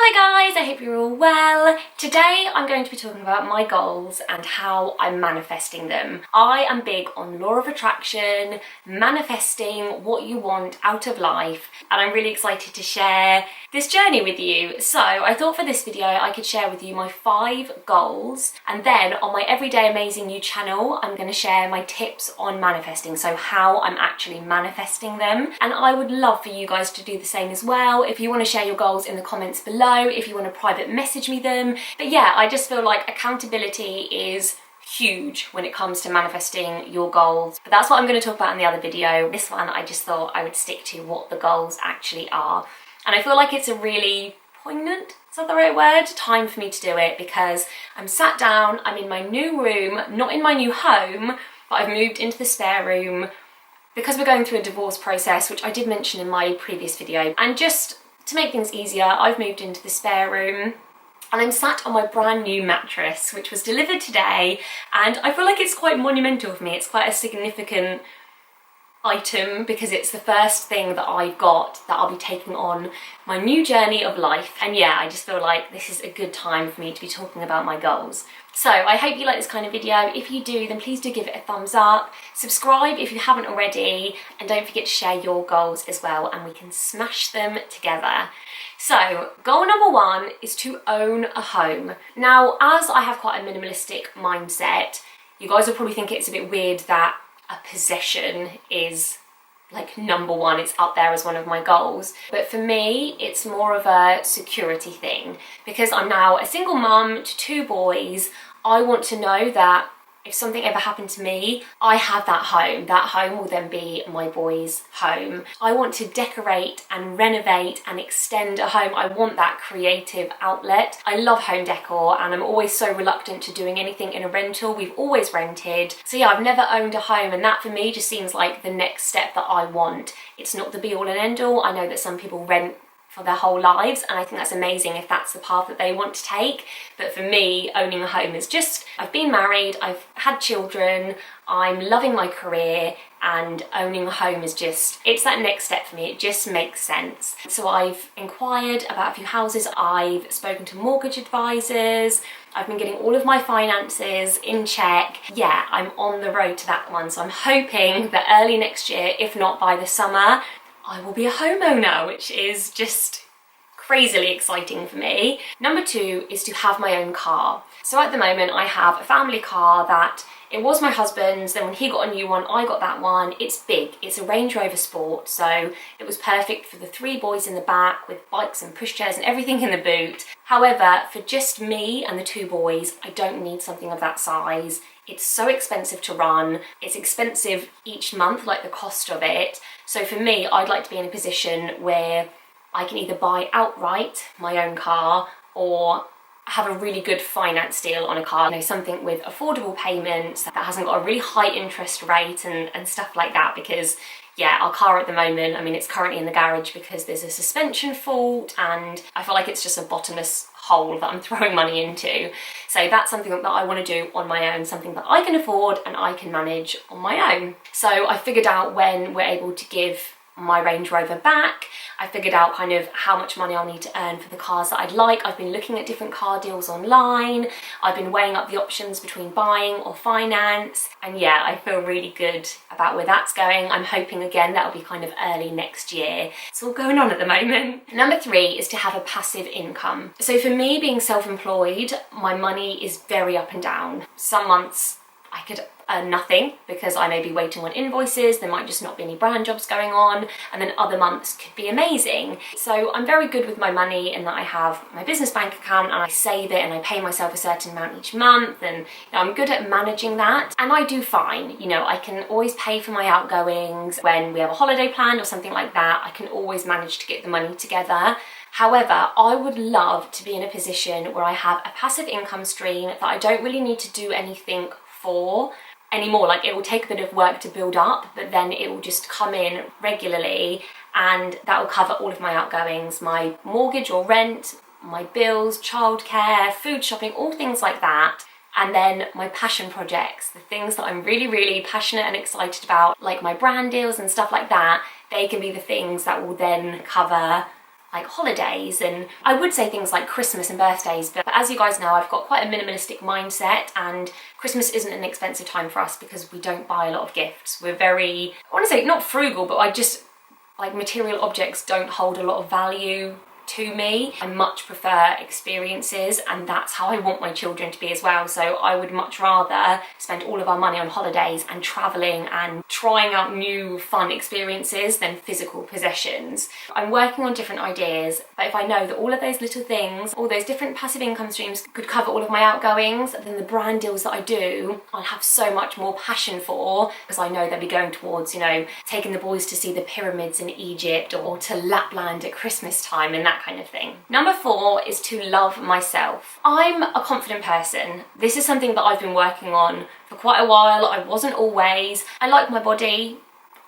Hello guys, I hope you're all well. Today I'm going to be talking about my goals and how I'm manifesting them. I am big on law of attraction, manifesting what you want out of life, and I'm really excited to share this journey with you. So I thought for this video I could share with you my 5 goals, and then on my Everyday Amazing You channel I'm going to share my tips on manifesting, so how I'm actually manifesting them. And I would love for you guys to do the same as well. If you want to share your goals in the comments below, if you want to private message me them. But yeah, I just feel like accountability is huge when it comes to manifesting your goals. But that's what I'm going to talk about in the other video. This one I just thought I would stick to what the goals actually are. And I feel like it's a really poignant, is that the right word, time for me to do it, because I'm sat down, I'm in my new room, not in my new home, but I've moved into the spare room because we're going through a divorce process, which I did mention in my previous video. And just to make things easier, I've moved into the spare room and I'm sat on my brand new mattress, which was delivered today, and I feel like it's quite monumental for me. It's quite a significant item because it's the first thing that I've got that I'll be taking on my new journey of life. And yeah, I just feel like this is a good time for me to be talking about my goals. So I hope you like this kind of video. If you do, then please do give it a thumbs up, subscribe if you haven't already, and don't forget to share your goals as well, and we can smash them together. So goal number 1 is to own a home. Now, as I have quite a minimalistic mindset, you guys will probably think it's a bit weird that a possession is like number 1, it's up there as one of my goals. But for me, it's more of a security thing. Because I'm now a single mum to 2 boys, I want to know that if something ever happened to me, I have that home. That home will then be my boys' home. I want to decorate and renovate and extend a home. I want that creative outlet. I love home decor and I'm always so reluctant to doing anything in a rental. We've always rented. So yeah, I've never owned a home, and that for me just seems like the next step that I want. It's not the be all and end all. I know that some people rent for their whole lives, and I think that's amazing if that's the path that they want to take. But for me, owning a home is just, I've been married, I've had children, I'm loving my career, and owning a home is just, it's that next step for me. It just makes sense. So I've inquired about a few houses, I've spoken to mortgage advisors, I've been getting all of my finances in check. Yeah, I'm on the road to that one. So I'm hoping that early next year, if not by the summer, I will be a homeowner, which is just crazily exciting for me. Number 2 is to have my own car. So at the moment I have a family car that it was my husband's, then when he got a new one, I got that one. It's big, it's a Range Rover Sport, so it was perfect for the 3 boys in the back with bikes and pushchairs and everything in the boot. However, for just me and the 2 boys, I don't need something of that size. It's so expensive to run, it's expensive each month, like the cost of it. So for me, I'd like to be in a position where I can either buy outright my own car or have a really good finance deal on a car, you know, something with affordable payments that hasn't got a really high interest rate and stuff like that. Because yeah, our car at the moment, I mean, it's currently in the garage because there's a suspension fault and I feel like it's just a bottomless hole that I'm throwing money into. So that's something that I want to do on my own, something that I can afford and I can manage on my own. So I figured out when we're able to give my Range Rover back. I figured out kind of how much money I'll need to earn for the cars that I'd like. I've been looking at different car deals online. I've been weighing up the options between buying or finance. And yeah, I feel really good about where that's going. I'm hoping again that'll be kind of early next year. It's all going on at the moment. Number 3 is to have a passive income. So for me, being self-employed, my money is very up and down. Some months I could earn nothing because I may be waiting on invoices, there might just not be any brand jobs going on, and then other months could be amazing. So I'm very good with my money in that I have my business bank account and I save it and I pay myself a certain amount each month, and you know, I'm good at managing that, and I do fine. You know, I can always pay for my outgoings. When we have a holiday planned or something like that, I can always manage to get the money together. However, I would love to be in a position where I have a passive income stream that I don't really need to do anything for anymore. Like, it will take a bit of work to build up, but then it will just come in regularly and that will cover all of my outgoings, my mortgage or rent, my bills, childcare, food shopping, all things like that. And then my passion projects, the things that I'm really, really passionate and excited about, like my brand deals and stuff like that, they can be the things that will then cover like holidays, and I would say things like Christmas and birthdays, but as you guys know, I've got quite a minimalistic mindset, and Christmas isn't an expensive time for us because we don't buy a lot of gifts. We're very, I want to say not frugal, but I just, like, material objects don't hold a lot of value to me. I much prefer experiences, and that's how I want my children to be as well. So I would much rather spend all of our money on holidays and traveling and trying out new fun experiences than physical possessions. I'm working on different ideas, but if I know that all of those little things, all those different passive income streams could cover all of my outgoings, then the brand deals that I do, I'll have so much more passion for, because I know they'll be going towards, you know, taking the boys to see the pyramids in Egypt or to Lapland at Christmas time and that kind of thing. Number 4 is to love myself. I'm a confident person. This is something that I've been working on for quite a while. I wasn't always. I like my body.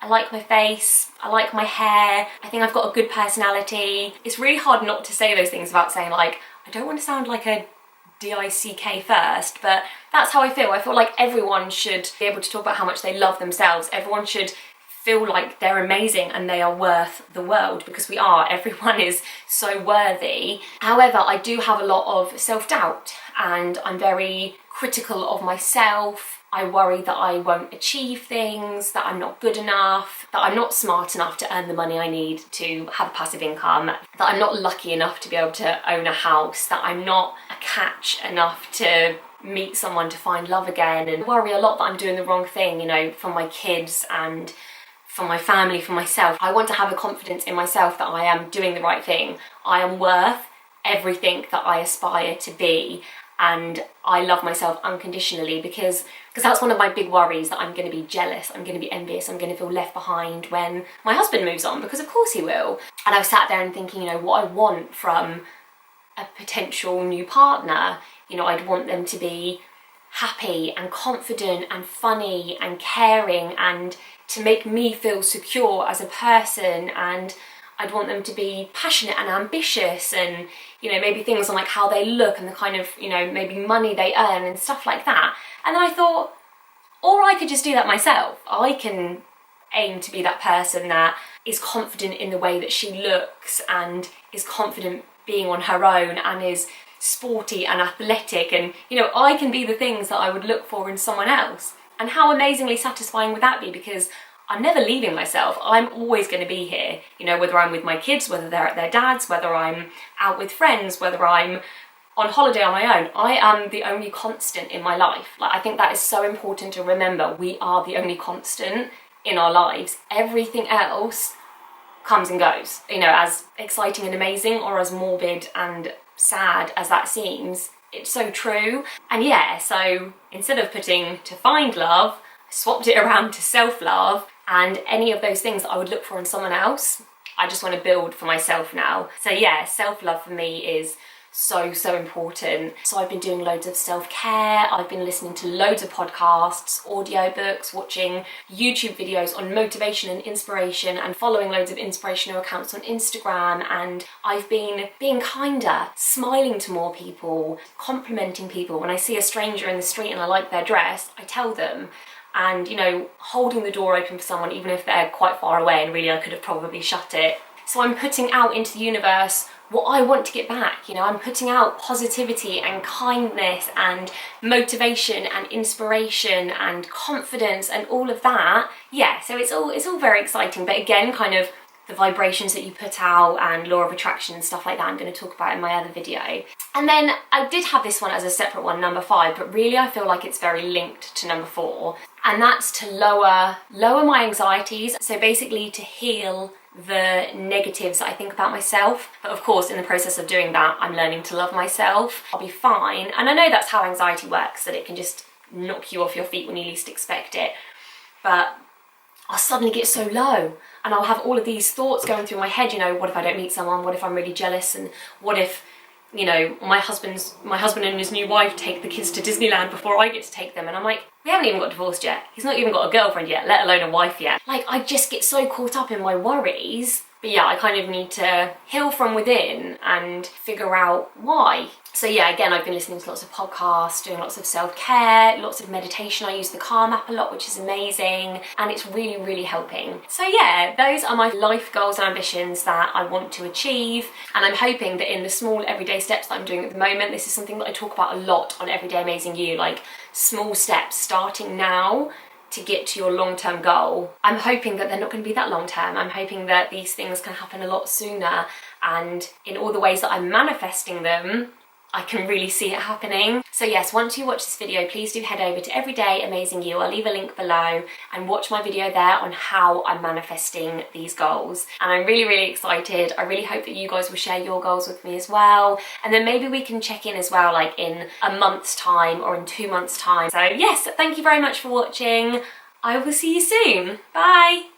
I like my face. I like my hair. I think I've got a good personality. It's really hard not to say those things without saying, like, I don't want to sound like a DICK first, but that's how I feel. I feel like everyone should be able to talk about how much they love themselves. Everyone should feel like they're amazing and they are worth the world, because we are. Everyone is so worthy. However, I do have a lot of self-doubt, and I'm very critical of myself. I worry that I won't achieve things, that I'm not good enough, that I'm not smart enough to earn the money I need to have a passive income, that I'm not lucky enough to be able to own a house, that I'm not a catch enough to meet someone to find love again, and I worry a lot that I'm doing the wrong thing, you know, for my kids and for my family, for myself. I want to have a confidence in myself that I am doing the right thing. I am worth everything that I aspire to be, and I love myself unconditionally, because that's one of my big worries, that I'm going to be jealous, I'm going to be envious, I'm going to feel left behind when my husband moves on, because of course he will. And I've sat there and thinking, you know, what I want from a potential new partner, you know, I'd want them to be happy and confident and funny and caring, and to make me feel secure as a person, and I'd want them to be passionate and ambitious, and, you know, maybe things on like how they look and the kind of, you know, maybe money they earn and stuff like that. And then I thought, or I could just do that myself. I can aim to be that person that is confident in the way that she looks, and is confident being on her own, and is sporty and athletic, and, you know, I can be the things that I would look for in someone else. And how amazingly satisfying would that be? Because I'm never leaving myself. I'm always going to be here, you know, whether I'm with my kids, whether they're at their dad's, whether I'm out with friends, whether I'm on holiday on my own. I am the only constant in my life. Like, I think that is so important to remember. We are the only constant in our lives. Everything else comes and goes, you know, as exciting and amazing or as morbid and sad as that seems. It's so true. And yeah, so instead of putting to find love, I swapped it around to self-love, and any of those things that I would look for in someone else, I just want to build for myself now. So yeah, self-love for me is so important. So I've been doing loads of self-care, I've been listening to loads of podcasts, audiobooks, watching YouTube videos on motivation and inspiration, and following loads of inspirational accounts on Instagram, and I've been being kinder, smiling to more people, complimenting people. When I see a stranger in the street and I like their dress, I tell them, and, you know, holding the door open for someone even if they're quite far away and really I could have probably shut it. So I'm putting out into the universe what I want to get back, you know, I'm putting out positivity and kindness and motivation and inspiration and confidence and all of that. Yeah, so it's all very exciting, but again, kind of the vibrations that you put out and law of attraction and stuff like that I'm going to talk about in my other video. And then I did have this one as a separate one, number 5, but really I feel like it's very linked to number 4, and that's to lower my anxieties. So basically to heal the negatives that I think about myself. But of course, in the process of doing that, I'm learning to love myself. I'll be fine. And I know that's how anxiety works, that it can just knock you off your feet when you least expect it. But I'll suddenly get so low, and I'll have all of these thoughts going through my head, you know, what if I don't meet someone? What if I'm really jealous? And what if, you know, my husband and his new wife take the kids to Disneyland before I get to take them? And I'm like, we haven't even got divorced yet. He's not even got a girlfriend yet, let alone a wife yet. Like, I just get so caught up in my worries But yeah, I kind of need to heal from within and figure out why. So yeah, again, I've been listening to lots of podcasts, doing lots of self-care, lots of meditation. I use the Calm app a lot, which is amazing, and it's really, really helping. So yeah, those are my life goals and ambitions that I want to achieve, and I'm hoping that in the small everyday steps that I'm doing at the moment, this is something that I talk about a lot on Everyday Amazing You, like small steps, starting now to get to your long-term goal. I'm hoping that they're not going to be that long-term. I'm hoping that these things can happen a lot sooner, and in all the ways that I'm manifesting them, I can really see it happening. So yes, once you watch this video, please do head over to Everyday Amazing You. I'll leave a link below and watch my video there on how I'm manifesting these goals. And I'm really, really excited. I really hope that you guys will share your goals with me as well. And then maybe we can check in as well, like in a month's time or in 2 months' time. So yes, thank you very much for watching. I will see you soon. Bye.